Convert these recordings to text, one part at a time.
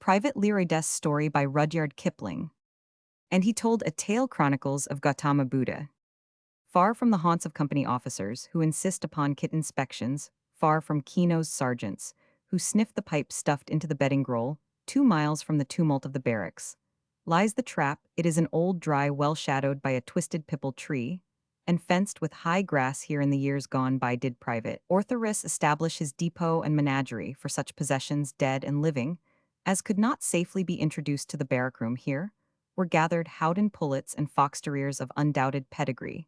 private Learoyd's story by Rudyard Kipling, and he told a tale chronicles of Gautama Buddha. Far from the haunts of company officers who insist upon kit inspections, far from keen-nosed sergeants who sniff the pipe stuffed into the bedding roll, 2 miles from the tumult of the barracks, lies the trap. It is an old dry well shadowed by a twisted pipal tree, and fenced with high grass here in the years gone by did private Orthoris establish his depot and menagerie for such possessions dead and living, as could not safely be introduced to the barrack room. Here were gathered Howden pullets and fox terriers of undoubted pedigree,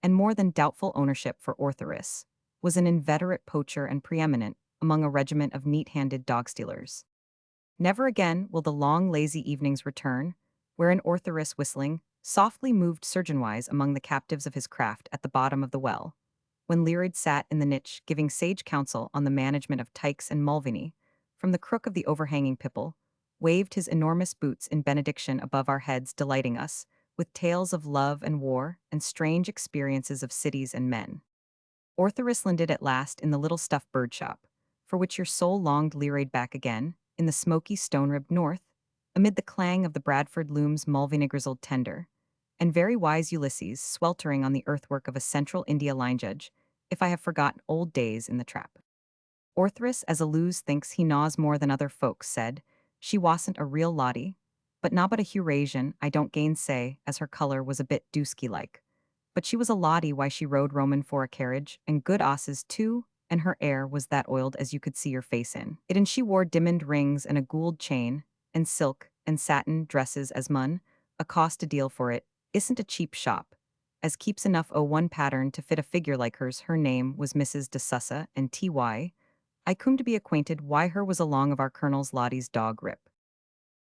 and more than doubtful ownership, for Orthoris was an inveterate poacher and preeminent among a regiment of neat-handed dog-stealers. Never again will the long lazy evenings return, wherein Orthoris whistling softly moved surgeon-wise among the captives of his craft at the bottom of the well, when Learoyd sat in the niche giving sage counsel on the management of tykes and mulvaney, from the crook of the overhanging pipple, waved his enormous boots in benediction above our heads, delighting us with tales of love and war and strange experiences of cities and men. Orthoris landed at last in the little stuffed bird shop, for which your soul longed. Learoyd back again, in the smoky stone-ribbed north, amid the clang of the Bradford looms mulvaney grizzled tender, and very wise Ulysses sweltering on the earthwork of a central India line. Judge if I have forgotten old days in the trap. Orthoris, as a loose thinks he gnaws more than other folks, said she wasn't a real Lottie, but a Eurasian, I don't gainsay, as her color was a bit dusky-like. But she was a Lottie. Why, she rode Roman for a carriage, and good osses too, and her air was that oiled as you could see your face in it, and she wore diamond rings and a gold chain, and silk and satin dresses as mun, a cost a deal for it, isn't a cheap shop, as keeps enough o' one pattern to fit a figure like hers. Her name was Mrs. de Sussa, and T.Y. I come to be acquainted why her was along of our Colonel's Lottie's dog Rip.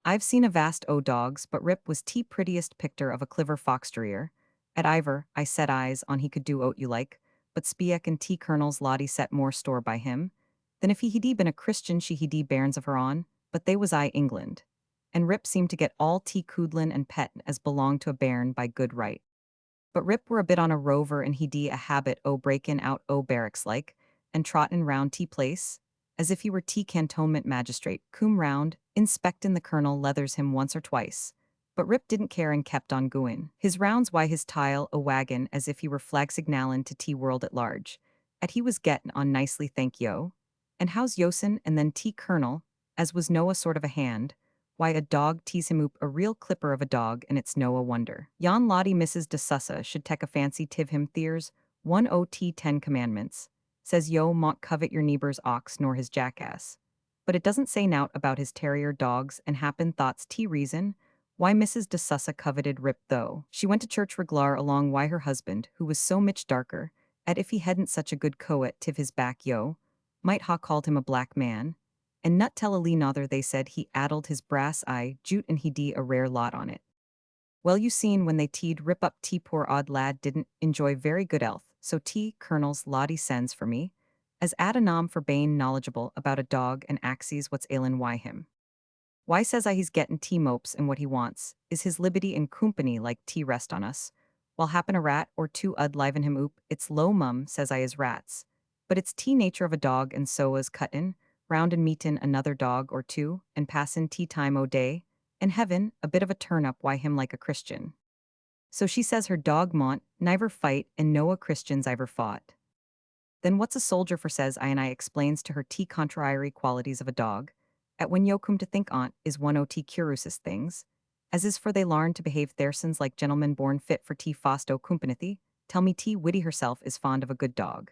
I've seen a vast o' dogs, but Rip was T prettiest picter of a cliver fox terrier. At Ivor, I set eyes on he could do oat you like, but Spiek and T Colonel's Lottie set more store by him, than if he had been a Christian she had bairns of her on, but they was I England. And Rip seemed to get all T Coodlin and Pet as belonged to a bairn by good right. But Rip were a bit on a rover, and he'd a habit o' breakin' out o' barracks like, and trottin' round T place, as if he were T cantonment magistrate, coom round, inspectin' the Colonel leathers him once or twice. But Rip didn't care and kept on gooin' his rounds. Why, his tile o' wagon as if he were flag signalin' to T world at large. At he was gettin' on nicely, thank yo. And how's Yosin? And then T Colonel, as was no a sort of a hand. Why, a dog tease him oop, a real clipper of a dog, and it's no a wonder. Yon Lottie Mrs. de Sussa should take a fancy tiv him. There's 10 commandments, says yo mont covet your neighbor's ox nor his jackass. But it doesn't say nout about his terrier dogs, and happen thoughts T reason why Mrs. de Sussa coveted Rip, though she went to church reglar along. Why, her husband, who was so much darker, at if he hadn't such a good coat tiv his back yo, might ha called him a black man, and nut tell a lee nother they said he addled his brass eye jute and he d a rare lot on it. Well, you seen when they teed Rip up, T poor odd lad didn't enjoy very good health, so T Colonel's Lottie sends for me, as ad a nom for bane knowledgeable about a dog and axes what's ailin' why him. Why, says I, he's gettin' T mopes, and what he wants is his liberty and company, like T rest on us, while happen a rat or two ud liven him oop. It's low mum, says I, is rats, but it's T nature of a dog, and so as cuttin' round and meetin' another dog or two, and passin' tea time o' day, and heaven, a bit of a turn-up. Why, him like a Christian. So she says her dog mont niver fight, and no a Christians iver fought. Then what's a soldier for, says I, and I explains to her T contrary qualities of a dog, at when yo come to think on't is one o' T curiousest things, as is for they larn to behave thersons like gentlemen born fit for T fost o companythy. Tell me T Witty herself is fond of a good dog,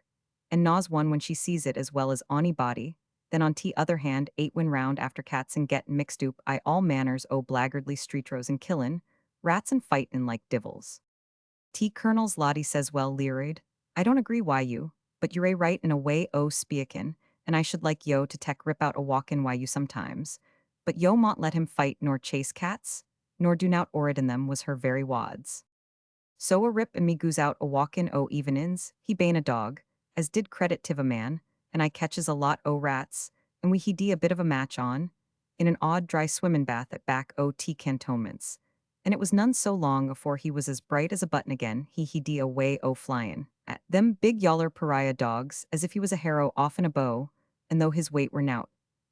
and gnaws one when she sees it as well as ony body. Then on T other hand, 8 when round after cats and get mixed oop I all manners o blackguardly streetrose and killin', rats and fightin' like divils. T Colonel's Lottie says, well, Learoyd, I don't agree why you, but you're a right in a way o speakin', and I should like yo to tek Rip out a walkin' why you sometimes, but yo mont let him fight nor chase cats, nor do nout orrid in them, was her very wads. So a Rip and me goos out a walkin' o evenin's, he bane a dog, as did credit tiv a man, and I catches a lot o rats, and we he d a bit of a match on, in an odd dry swimmin' bath at back o T cantonments, and it was none so long afore he was as bright as a button again. He d away o flyin' at them big yaller pariah dogs, as if he was a harrow off in a bow, and though his weight were nout,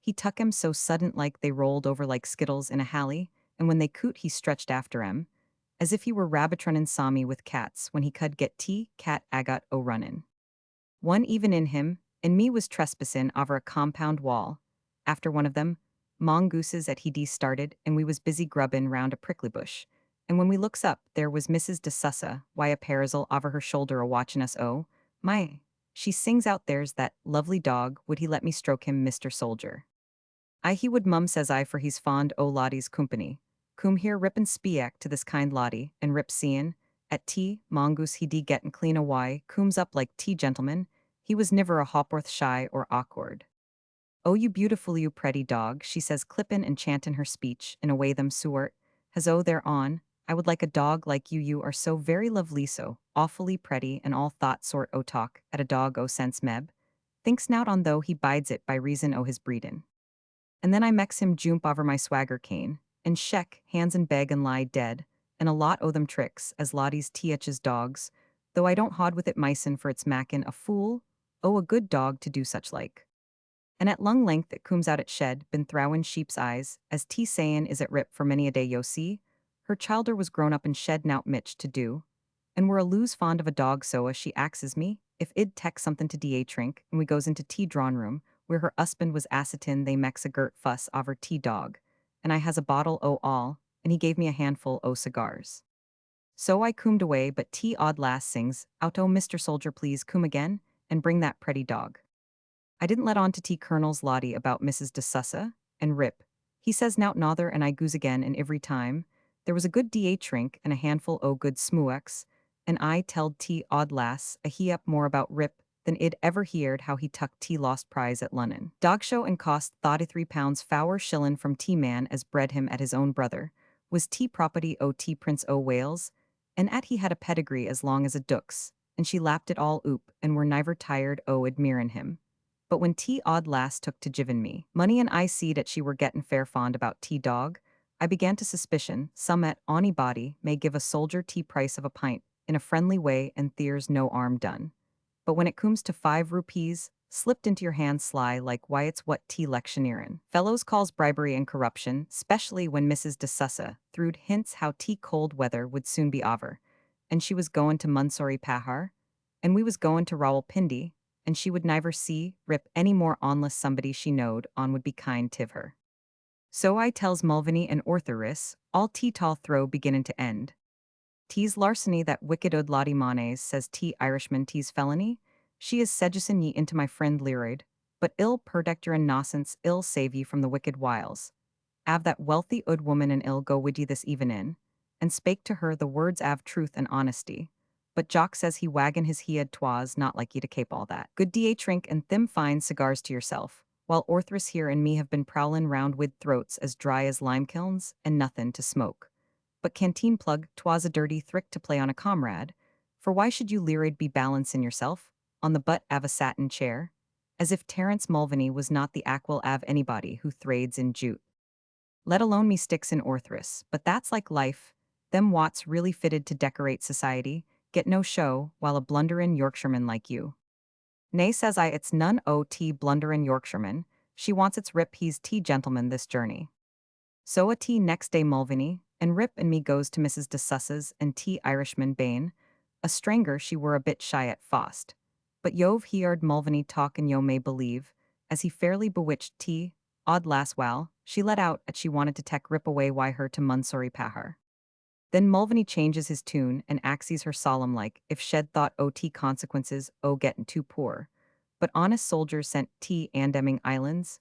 He tuck 'em so sudden like they rolled over like skittles in a halley, and when they coot he stretched after 'em, as if he were rabbitrunin' saw me with cats when he could get tea, cat agot o runnin'. One even in him, and me was trespassin' over a compound wall. After one of them, mongooses at he started, and we was busy grubbin' round a prickly bush. And when we looks up, there was Mrs. de Sussa, why a parasol over her shoulder a watchin' us. Oh, my! She sings out, there's that lovely dog, would he let me stroke him, Mr. Soldier? I he would, mum, says I, for he's fond o' Lottie's company. Coom here rip and spiak to this kind Lottie, and rip seein', at tea, mongoose he de gettin' clean away, cooms up like tea gentleman, he was niver a hopworth shy or awkward. Oh, you beautiful, you pretty dog, she says, clippin' and chantin' her speech, in a way them sort, has oh there on, I would like a dog like you are so very lovely, so awfully pretty, and all thought sort o' talk, at a dog o' sense meb, thinks nout on though he bides it by reason o' his breedin'. And then I meks him jump over my swagger cane, and sheck, hands and beg and lie dead, and a lot o' them tricks, as Lottie's TH's dogs, though I don't hod with it myson for its mackin' a fool, oh a good dog to do such like. And at lung length it cooms out at shed, been throwin' sheep's eyes, as T sayin' is at rip for many a day yo see, her childer was grown up and shed nout mitch to do, and we're a lose fond of a dog so as she axes me, if id tek somethin' to da trink, and we goes into tea drawn room, where her husband was assatin they meks a girt fuss over tea dog, and I has a bottle o all, and he gave me a handful o cigars. So I coomed away, but tea odd lass sings, out, oh Mr. Soldier, please coom again, and bring that pretty dog. I didn't let on to tea Colonel's Lottie about Mrs. de Sussa, and rip. He says nout nother, and I goos again, and every time, there was a good da trink and a handful o good smooeks, and I telled tea odd lass a he up more about rip than id ever heerd how he tuck tea lost prize at Lunnon. Dog show and cost £33 fower shillin' from tea man as bred him at his own brother, was tea property o tea Prince o Wales, and at he had a pedigree as long as a dook's, and she lapped it all oop, and were niver tired o admirin' him. But when tea odd lass took to givin' me money and I see that she were gettin' fair fond about tea dog, I began to suspicion some at ony body may give a soldier tea price of a pint in a friendly way and there's no harm done. But when it cooms to 5 rupees, slipped into your hand sly like why it's what tea lectioneerin'. Fellows calls bribery and corruption, specially when Mrs. de Sussa threwed hints how tea cold weather would soon be over, and she was goin' to Munsori Pahar, and we was goin' to Rawalpindi, and she would niver see, rip any more onless somebody she knowed on would be kind tiv her. So I tells Mulvaney and Orthoris, all tea tall throw beginnin' to end. Tea's larceny that wicked od Lottie Mones, says T Irishman Tea's felony, she is seducin' ye into my friend Learoyd, but ill perdect your innocence ill save ye from the wicked wiles. Av that wealthy ood woman and ill go wid ye this even in, and spake to her the words av truth and honesty. But Jock says he waggin' his head twas not like ye to cape all that. Good da trink and thim fine cigars to yourself, while Orthris here and me have been prowlin' round wid throats as dry as lime kilns, and nothin' to smoke. But canteen plug, twas a dirty thrick to play on a comrade, for why should you Learoyd be balancin' yourself, on the butt av a satin chair, as if Terence Mulvaney was not the aquil av anybody who thrades in jute. Let alone me sticks in Orthris, but that's like life, them Watts really fitted to decorate society, get no show, while a blunderin' Yorkshireman like you. Nay, says I, it's none o tea blunderin' Yorkshireman, she wants its rip he's tea gentleman this journey. So a tea next day Mulvaney, and Rip and me goes to Mrs. de Sussa's and tea Irishman Bain. A stranger she were a bit shy at fost. But yove heard Mulvaney talk and yo may believe, as he fairly bewitched tea, odd lass wal, she let out at she wanted to tek Rip away why her to Munsori Pahar. Then Mulvaney changes his tune and axes her solemn like, if shed thought o tea consequences o gettin' too poor. But honest soldiers sent tea Andemming Islands.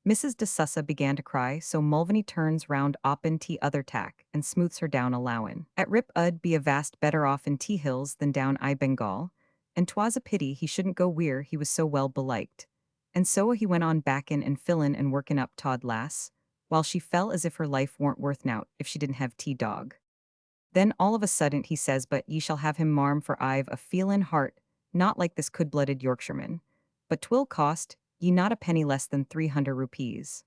Mrs. de Sussa began to cry, so Mulvaney turns round op in tea other tack and smooths her down allowin'. At Rip ud be a vast better off in tea hills than down I Bengal, and 'twas a pity he shouldn't go wheer he was so well beliked. And so he went on backin' and fillin' and workin' up Todd lass, while she fell as if her life warn't worth nout if she didn't have tea dog. Then all of a sudden he says, but ye shall have him marm for I've a feelin' heart, not like this cold-blooded Yorkshireman, but 'twill cost ye not a penny less than 300 rupees.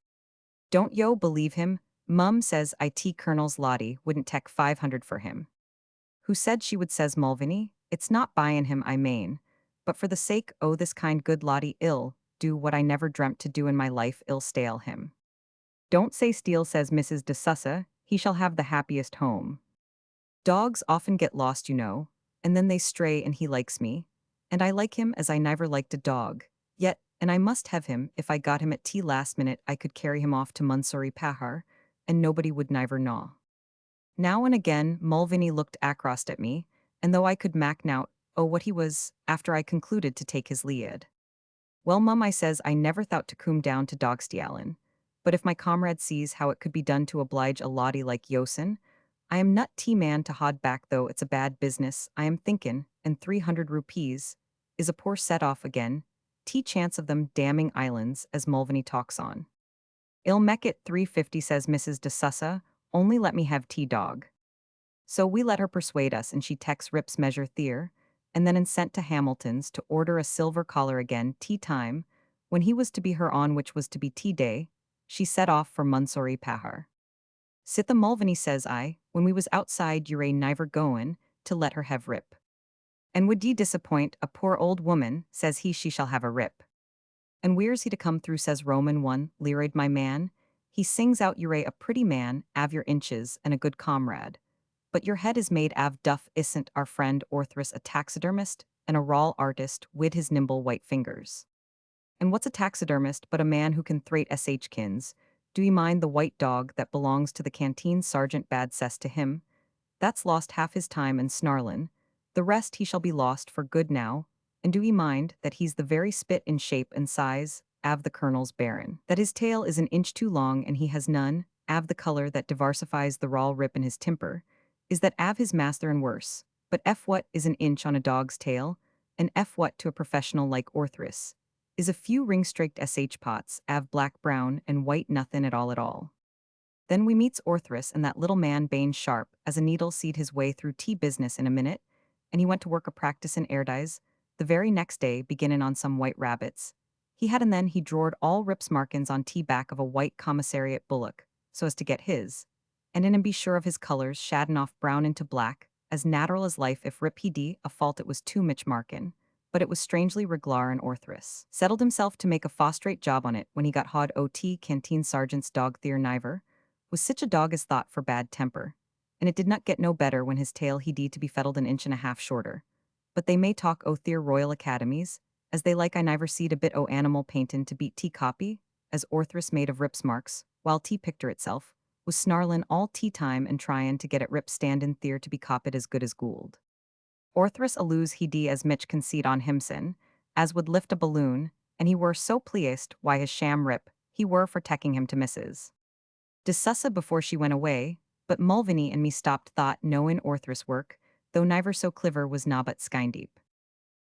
Don't yo believe him? Mum says it Colonel's Lottie wouldn't tek 500 for him. Who said she would, says Mulvaney, it's not buyin' him I mane, but for the sake o this kind good Lottie ill, do what I never dreamt to do in my life, ill stale him. Don't say steal, says Mrs. de Sussa, he shall have the happiest home. Dogs often get lost, and then they stray and he likes me. And I like him as I never liked a dog. Yet, and I must have him, if I got him at tea last minute I could carry him off to Munsori Pahar, and nobody would never gnaw. Now and again Mulvaney looked across at me, and though I could mak nout, what he was, after I concluded to take his lead. Well, mum, I says, I never thought to coom down to Dogstialin, but if my comrade sees how it could be done to oblige a laddie like Yosin, I am nut tea man to hod back, though it's a bad business, I am thinkin', and 300 rupees is a poor set off again, tea chance of them damning islands, as Mulvaney talks on. I'll mek it 350, says Mrs. de Sussa, only let me have tea, dog. So we let her persuade us, and she texts Rip's measure theer, and then in sent to Hamilton's to order a silver collar again, tea time, when he was to be her on, which was to be tea day, she set off for Munsori Pahar. Sit the Mulvaney, says I, when we was outside you're niver goin' to let her have Rip. And would ye disappoint a poor old woman, says he, she shall have a Rip. And where's he to come through, says Roman 1, Learoyd my man, he sings out you're a pretty man, av your inches, and a good comrade. But your head is made av duff, isn't our friend Orthris a taxidermist, and a raw artist, wid his nimble white fingers. And what's a taxidermist but a man who can thrate shkins? Do ye mind the white dog that belongs to the canteen sergeant bad cess to him? That's lost half his time and snarlin', the rest he shall be lost for good now, and do ye mind that he's the very spit in shape and size, av the colonel's baron, that his tail is an inch too long and he has none, av the color that diversifies the raw rip in his timper, is that av his master and worse, but what is an inch on a dog's tail, and what to a professional like Orthris, is a few ring-straked pots, av black-brown and white nothin' at all. Then we meets Orthris and that little man Bain sharp as a needle seed his way through tea business in a minute, and he went to work a practice in Erdies, the very next day beginnin' on some white rabbits. He had and then he drored all Rip's markins on tea back of a white commissariat bullock, so as to get his, and in and be sure of his colors shadden off brown into black, as natural as life if Rip he d a fault it was too much markin, but it was strangely reglar and Orthris settled himself to make a fostrate job on it when he got hod ot canteen sergeant's dog Theer Niver, was sich a dog as thought for bad temper, and it did not get no better when his tail he d to be fettled an inch and a half shorter. But they may talk o Theer Royal Academies, as they like I never seed a bit o animal paintin' to beat tea copy, as Orthris made of Rip's marks, while tea picter itself, was snarlin' all tea time and tryin' to get at Rip standin' Theer to be copied as good as Gould. Orthris alloos he d as Mitch conceit on himson, as would lift a balloon, and he were so pleased why his sham Rip, he were for teching him to misses. De Sussa before she went away, but Mulvaney and me stopped thought knowin' Orthris work, though never so cliver was na but skindeep.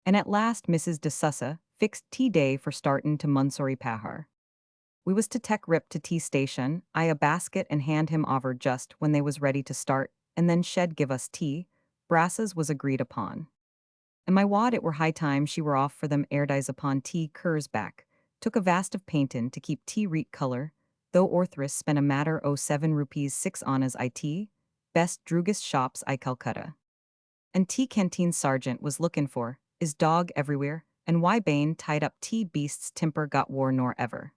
And at last Mrs. de Sussa fixed tea day for startin' to Munsori Pahar. We was to tek Rip to tea station, I a basket and hand him over just when they was ready to start, and then shed give us tea, brasses was agreed upon. And my wad it were high time she were off for them Erdies upon tea curs back, took a vast of paintin' to keep tea reet color, though Orthris spent a matter o 7 rupees 6 annas it, best druggist shops I Calcutta. And tea canteen sergeant was lookin' for, is dog everywhere, and why Bain tied up tea beast's timper got war nor ever.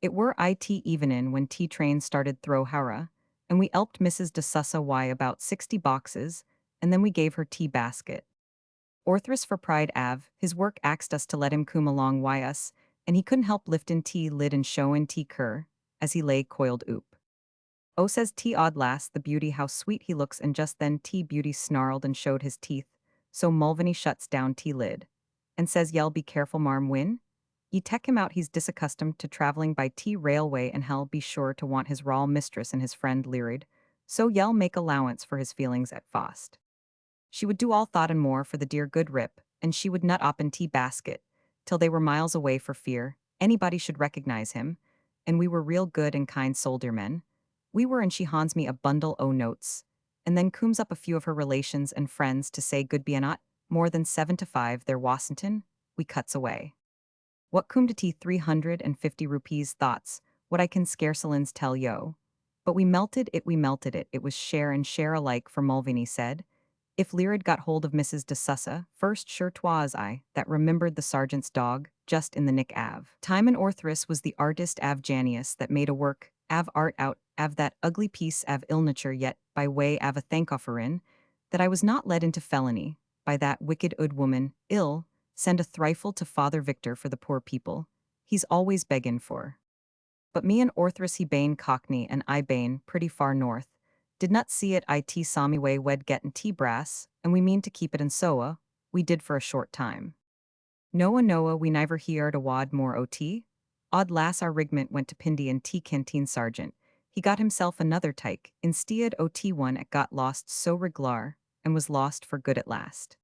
It were it evenin' when tea train started throw Hara, and we helped Mrs. de Sussa why about 60 boxes, and then we gave her tea basket. Orthris for pride av, his work axed us to let him coom along why us, and he couldn't help liftin' tea lid and showin' tea cur, as he lay coiled oop. Says tea odd lass the beauty how sweet he looks, and just then tea beauty snarled and showed his teeth, so Mulvaney shuts down tea lid, and says yell be careful marm win? Ye tek him out he's disaccustomed to traveling by tea railway and hell be sure to want his raw mistress and his friend Learoyd, so yell make allowance for his feelings at fast. She would do all thought and more for the dear good Rip, and she would nut up in tea basket, till they were miles away for fear anybody should recognize him, and we were real good and kind soldier men. We were, and she hands me a bundle o notes, and then cooms up a few of her relations and friends to say good be not more than 7 to 5 there Wassington, we cuts away. What coom to tea 350 rupees thoughts, what I can scarcelins tell yo. But we melted it, it was share and share alike for Mulvaney said, If Learoyd got hold of Mrs. de Sussa, first sure 'twas I that remembered the sergeant's dog, just in the nick av. Time and Orthris was the artist av Janius that made a work, av art out, av that ugly piece av ill nature yet, by way av a thankofferin, that I was not led into felony, by that wicked ood woman, ill, send a thrifle to Father Victor for the poor people. He's always beggin' for. But me and Orthris he bane Cockney and I bane pretty far north. Did not see it it saw me way wed gettin' tea brass, and we mean to keep it in soa, we did for a short time. Noa we never heard a wad more ot. Odd lass our rigment went to Pindy and tea canteen sergeant. He got himself another tyke, instead ot one at got lost so reglar, and was lost for good at last.